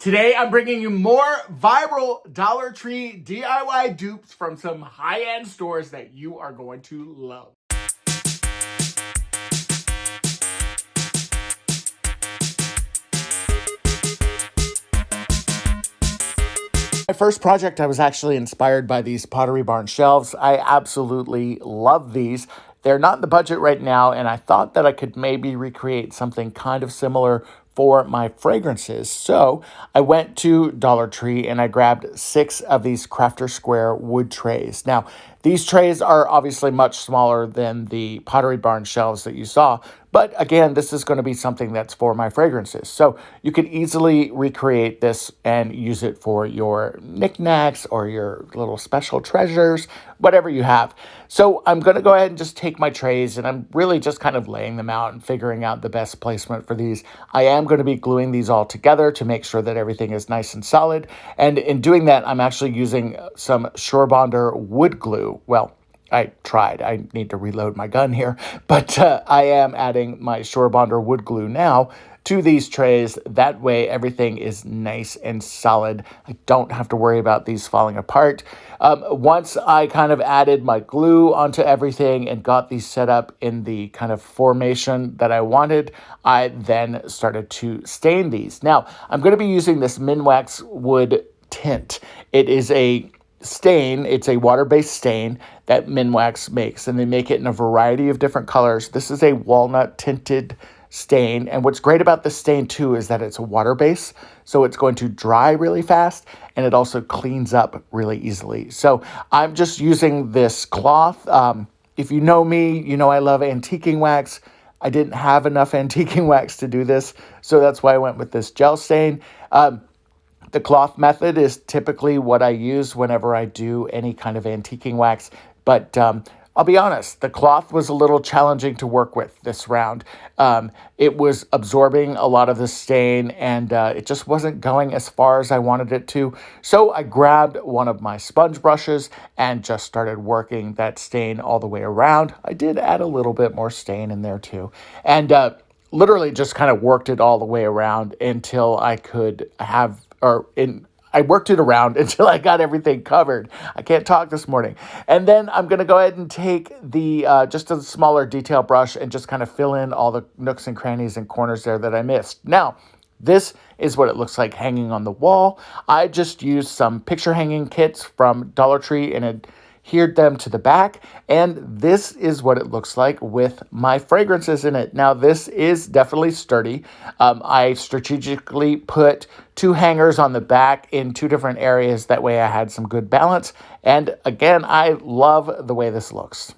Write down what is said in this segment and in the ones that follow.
Today, I'm bringing you more viral Dollar Tree DIY dupes from some high-end stores that you are going to love. My first project, I was actually inspired by these Pottery Barn shelves. I absolutely love these. They're not in the budget right now, and I thought that I could maybe recreate something kind of similar for my fragrances. So I went to Dollar Tree and I grabbed 6 of these Crafter Square wood trays. Now, these trays are obviously much smaller than the Pottery Barn shelves that you saw, but again, this is going to be something that's for my fragrances. So you can easily recreate this and use it for your knickknacks or your little special treasures, whatever you have. So I'm going to go ahead and just take my trays, and I'm really just kind of laying them out and figuring out the best placement for these. I am going to be gluing these all together to make sure that everything is nice and solid. And in doing that, I'm actually using some Surebonder wood glue. Well, I tried. I need to reload my gun here, but I am adding my Surebonder wood glue now to these trays. That way everything is nice and solid. I don't have to worry about these falling apart. Once I kind of added my glue onto everything and got these set up in the kind of formation that I wanted, I then started to stain these. Now, I'm going to be using this Minwax wood tint. It is a stain. It's a water-based stain that Minwax makes, and they make it in a variety of different colors. This is a walnut tinted stain, and what's great about this stain too is that it's a water base, so it's going to dry really fast, and it also cleans up really easily. So I'm just using this cloth. If you know me, you know I love antiquing wax. I didn't have enough antiquing wax to do this, so that's why I went with this gel stain. The cloth method is typically what I use whenever I do any kind of antiquing wax, but I'll be honest, the cloth was a little challenging to work with this round. It was absorbing a lot of the stain, and it just wasn't going as far as I wanted it to. So I grabbed one of my sponge brushes and just started working that stain all the way around. I did add a little bit more stain in there too, and literally just kind of worked it all the way around until I could have, I worked it around until I got everything covered. I can't talk this morning. And then I'm going to go ahead and take the just a smaller detail brush and just kind of fill in all the nooks and crannies and corners there that I missed. Now, this is what it looks like hanging on the wall. I just used some picture hanging kits from Dollar Tree and adhered them to the back, and this is what it looks like with my fragrances in it. Now, this is definitely sturdy. I strategically put 2 hangers on the back in 2 different areas. That way I had some good balance, and again, I love the way this looks.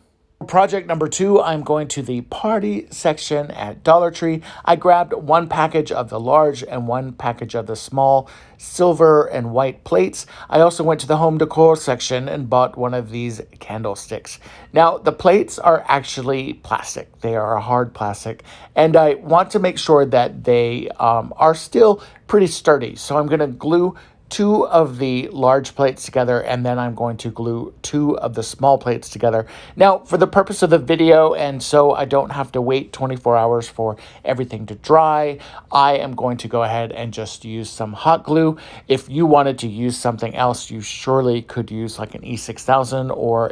Project number 2, I'm going to the party section at Dollar Tree. I grabbed 1 package of the large and 1 package of the small silver and white plates. I also went to the home decor section and bought one of these candlesticks. Now, the plates are actually plastic. They are a hard plastic, and I want to make sure that they are still pretty sturdy. So I'm going to glue 2 of the large plates together, and then I'm going to glue 2 of the small plates together. Now, for the purpose of the video, and so I don't have to wait 24 hours for everything to dry, I am going to go ahead and just use some hot glue. If you wanted to use something else, you surely could use like an E6000 or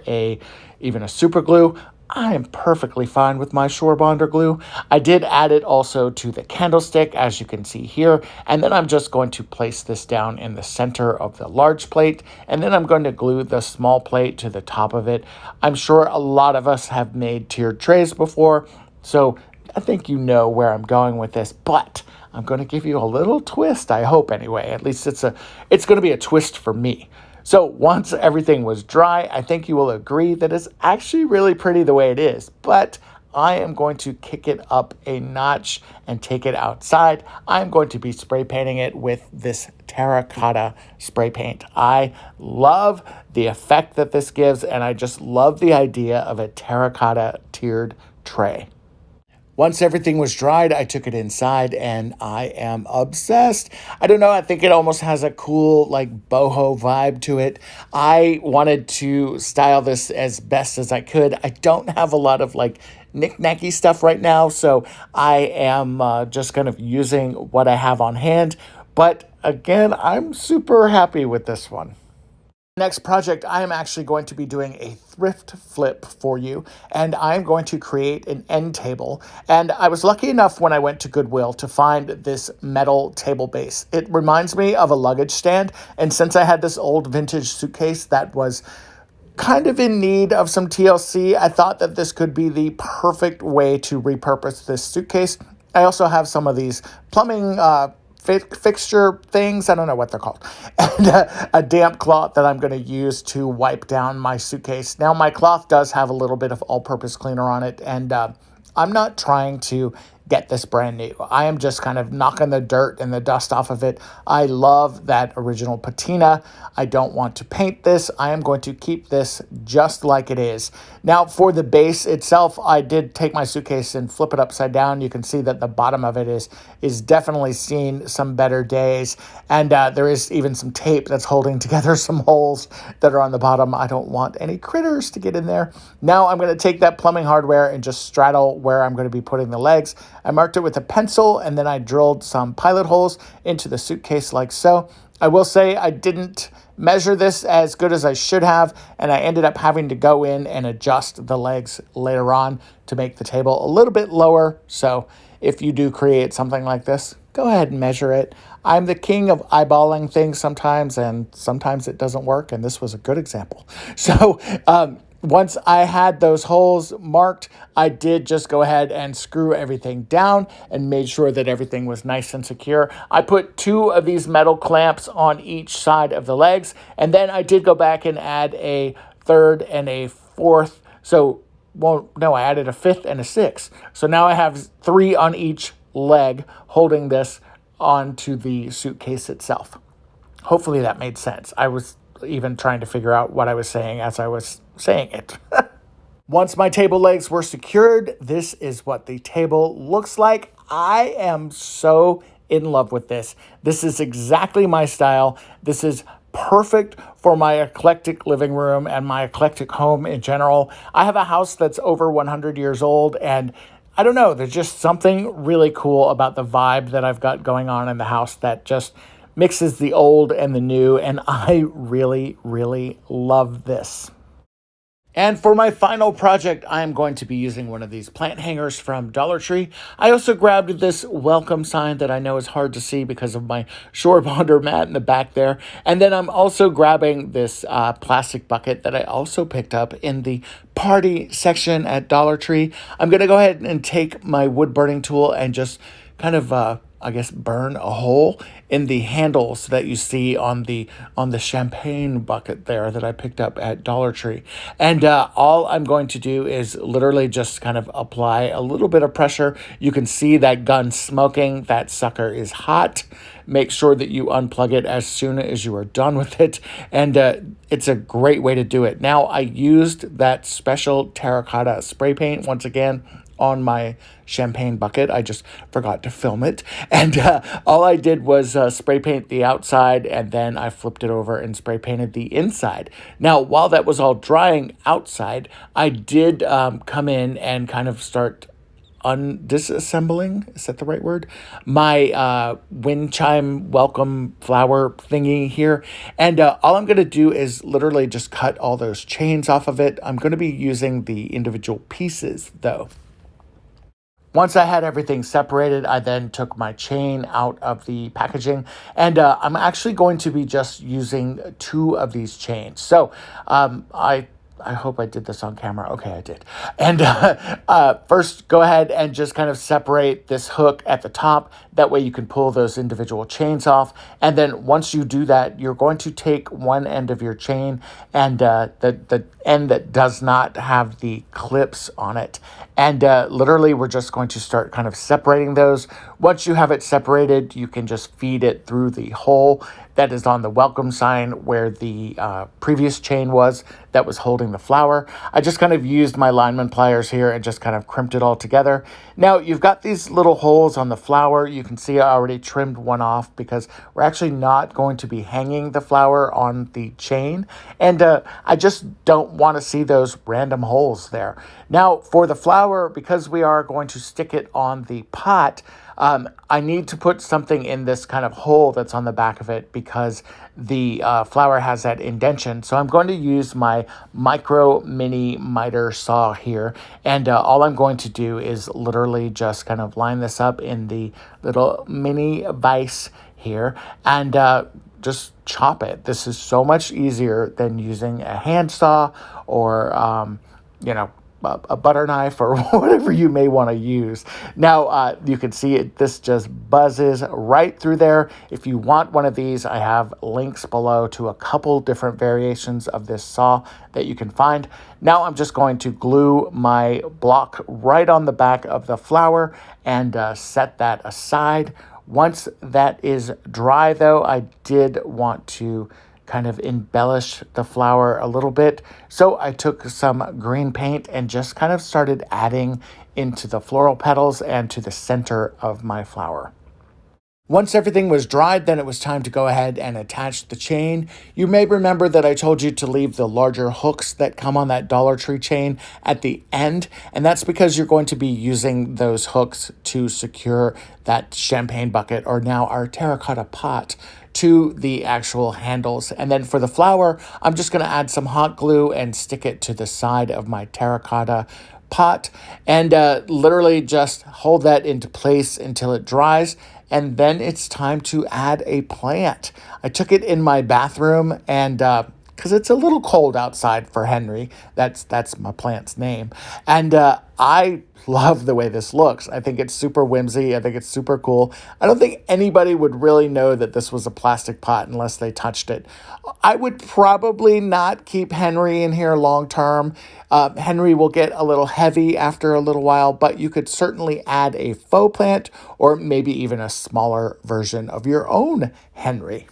even a super glue. I am perfectly fine with my Surebonder glue. I did add it also to the candlestick, as you can see here, and then I'm just going to place this down in the center of the large plate, and then I'm going to glue the small plate to the top of it. I'm sure a lot of us have made tiered trays before, so I think you know where I'm going with this, but I'm going to give you a little twist, I hope anyway. At least it's going to be a twist for me. So once everything was dry, I think you will agree that it's actually really pretty the way it is, but I am going to kick it up a notch and take it outside. I'm going to be spray painting it with this terracotta spray paint. I love the effect that this gives, and I just love the idea of a terracotta tiered tray. Once everything was dried, I took it inside, and I am obsessed. I don't know, I think it almost has a cool, like, boho vibe to it. I wanted to style this as best as I could. I don't have a lot of, like, knick-knacky stuff right now, so I am just kind of using what I have on hand. But again, I'm super happy with this one. Next project, I am actually going to be doing a thrift flip for you, and I'm going to create an end table. And I was lucky enough when I went to Goodwill to find this metal table base. It reminds me of a luggage stand, and since I had this old vintage suitcase that was kind of in need of some TLC, I thought that this could be the perfect way to repurpose this suitcase. I also have some of these plumbing fixture things, I don't know what they're called, and a damp cloth that I'm going to use to wipe down my suitcase. Now, my cloth does have a little bit of all-purpose cleaner on it, and I'm not trying to get this brand new. I am just kind of knocking the dirt and the dust off of it. I love that original patina. I don't want to paint this. I am going to keep this just like it is. Now, for the base itself, I did take my suitcase and flip it upside down. You can see that the bottom of it is definitely seen some better days. And there is even some tape that's holding together some holes that are on the bottom. I don't want any critters to get in there. Now I'm going to take that plumbing hardware and just straddle where I'm going to be putting the legs. I marked it with a pencil, and then I drilled some pilot holes into the suitcase like so. I will say I didn't measure this as good as I should have, and I ended up having to go in and adjust the legs later on to make the table a little bit lower. So if you do create something like this, go ahead and measure it. I'm the king of eyeballing things sometimes, and sometimes it doesn't work, and this was a good example. So once I had those holes marked, I did just go ahead and screw everything down and made sure that everything was nice and secure. I put 2 of these metal clamps on each side of the legs, and then I did go back and add a 3rd and a 4th. So, well, no, I added a 5th and a 6th. So now I have 3 on each leg holding this onto the suitcase itself. Hopefully that made sense. I was even trying to figure out what I was saying as I was saying it. Once my table legs were secured, this is what the table looks like. I am so in love with this. This is exactly my style. This is perfect for my eclectic living room and my eclectic home in general. I have a house that's over 100 years old, and I don't know, there's just something really cool about the vibe that I've got going on in the house that just mixes the old and the new, and I really, really love this. And for my final project, I am going to be using one of these plant hangers from Dollar Tree. I also grabbed this welcome sign that I know is hard to see because of my Shore Bonder mat in the back there. And then I'm also grabbing this plastic bucket that I also picked up in the party section at Dollar Tree. I'm going to go ahead and take my wood burning tool and just kind of I guess burn a hole in the handles that you see on the champagne bucket there that I picked up at Dollar Tree. And all I'm going to do is literally just kind of apply a little bit of pressure. You can see that gun smoking. That sucker is hot. Make sure that you unplug it as soon as you are done with it. And it's a great way to do it. Now, I used that special terracotta spray paint once again on my champagne bucket. I just forgot to film it. And all I did was spray paint the outside, and then I flipped it over and spray painted the inside. Now, while that was all drying outside, I did come in and kind of start disassembling, is that the right word? My wind chime welcome flower thingy here. And all I'm going to do is literally just cut all those chains off of it. I'm going to be using the individual pieces though. Once I had everything separated, I then took my chain out of the packaging, and I'm actually going to be just using 2 of these chains. So I hope I did this on camera. Okay, I did. And first, go ahead and just kind of separate this hook at the top. That way you can pull those individual chains off. And then once you do that, you're going to take one end of your chain and the end that does not have the clips on it. And literally, we're just going to start kind of separating those. Once you have it separated, you can just feed it through the hole that is on the welcome sign where the previous chain was that was holding the flower. I just kind of used my lineman pliers here and just kind of crimped it all together. Now, you've got these little holes on the flower. You can see I already trimmed one off because we're actually not going to be hanging the flower on the chain. And I just don't want to see those random holes there. Now, for the flower, because we are going to stick it on the pot, I need to put something in this kind of hole that's on the back of it because the flower has that indentation. So I'm going to use my micro mini miter saw here. And all I'm going to do is literally just kind of line this up in the little mini vise here and just chop it. This is so much easier than using a hand saw or, a butter knife or whatever you may want to use. Now, you can see it, this just buzzes right through there. If you want one of these, I have links below to a couple different variations of this saw that you can find. Now I'm just going to glue my block right on the back of the flower and set that aside. Once that is dry, though, I did want to kind of embellish the flower a little bit. So I took some green paint and just kind of started adding into the floral petals and to the center of my flower. Once everything was dried, then it was time to go ahead and attach the chain. You may remember that I told you to leave the larger hooks that come on that Dollar Tree chain at the end, and that's because you're going to be using those hooks to secure that champagne bucket, or now our terracotta pot, to the actual handles. And then for the flower, I'm just going to add some hot glue and stick it to the side of my terracotta pot and literally just hold that into place until it dries. And then it's time to add a plant. I took it in my bathroom and because it's a little cold outside for Henry. That's my plant's name. And I love the way this looks. I think it's super whimsy. I think it's super cool. I don't think anybody would really know that this was a plastic pot unless they touched it. I would probably not keep Henry in here long term. Henry will get a little heavy after a little while, but you could certainly add a faux plant or maybe even a smaller version of your own Henry.